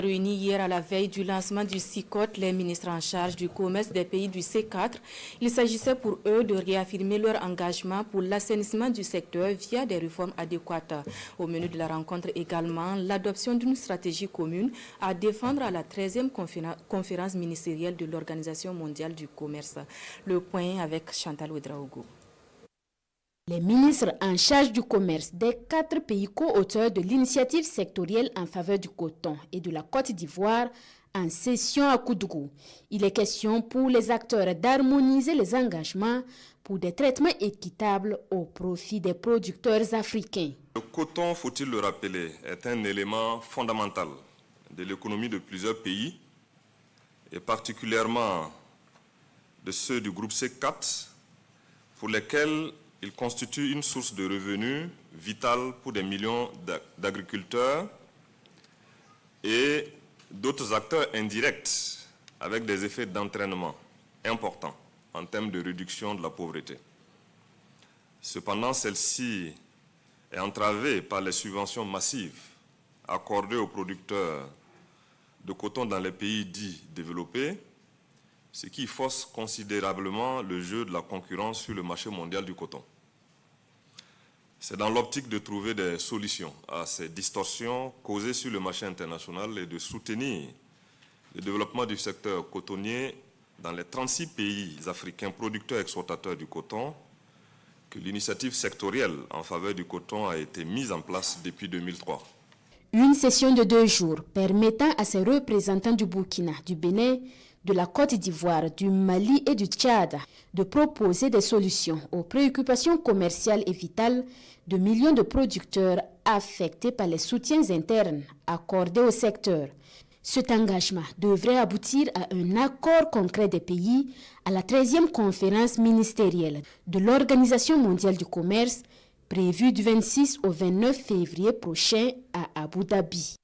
Réunis hier à la veille du lancement du CICOT, les ministres en charge du commerce des pays du C4, il s'agissait pour eux de réaffirmer leur engagement pour l'assainissement du secteur via des réformes adéquates. Au menu de la rencontre également, l'adoption d'une stratégie commune à défendre à la 13e conférence ministérielle de l'Organisation mondiale du commerce. Le point avec Chantal Ouedraogo. Les ministres en charge du commerce des 4 pays co-auteurs de l'initiative sectorielle en faveur du coton et de la Côte d'Ivoire en session à Koudougou. Il est question pour les acteurs d'harmoniser les engagements pour des traitements équitables au profit des producteurs africains. Le coton, faut-il le rappeler, est un élément fondamental de l'économie de plusieurs pays et particulièrement de ceux du groupe C4 pour lesquels il constitue une source de revenus vitale pour des millions d'agriculteurs et d'autres acteurs indirects avec des effets d'entraînement importants en termes de réduction de la pauvreté. Cependant, celle-ci est entravée par les subventions massives accordées aux producteurs de coton dans les pays dits développés, ce qui force considérablement le jeu de la concurrence sur le marché mondial du coton. C'est dans l'optique de trouver des solutions à ces distorsions causées sur le marché international et de soutenir le développement du secteur cotonnier dans les 36 pays africains producteurs et exportateurs du coton que l'initiative sectorielle en faveur du coton a été mise en place depuis 2003. Une session de 2 jours permettant à ces représentants du Burkina, du Bénin, de la Côte d'Ivoire, du Mali et du Tchad de proposer des solutions aux préoccupations commerciales et vitales de millions de producteurs affectés par les soutiens internes accordés au secteur. Cet engagement devrait aboutir à un accord concret des pays à la 13e conférence ministérielle de l'Organisation mondiale du commerce prévue du 26 au 29 février prochain à Abu Dhabi.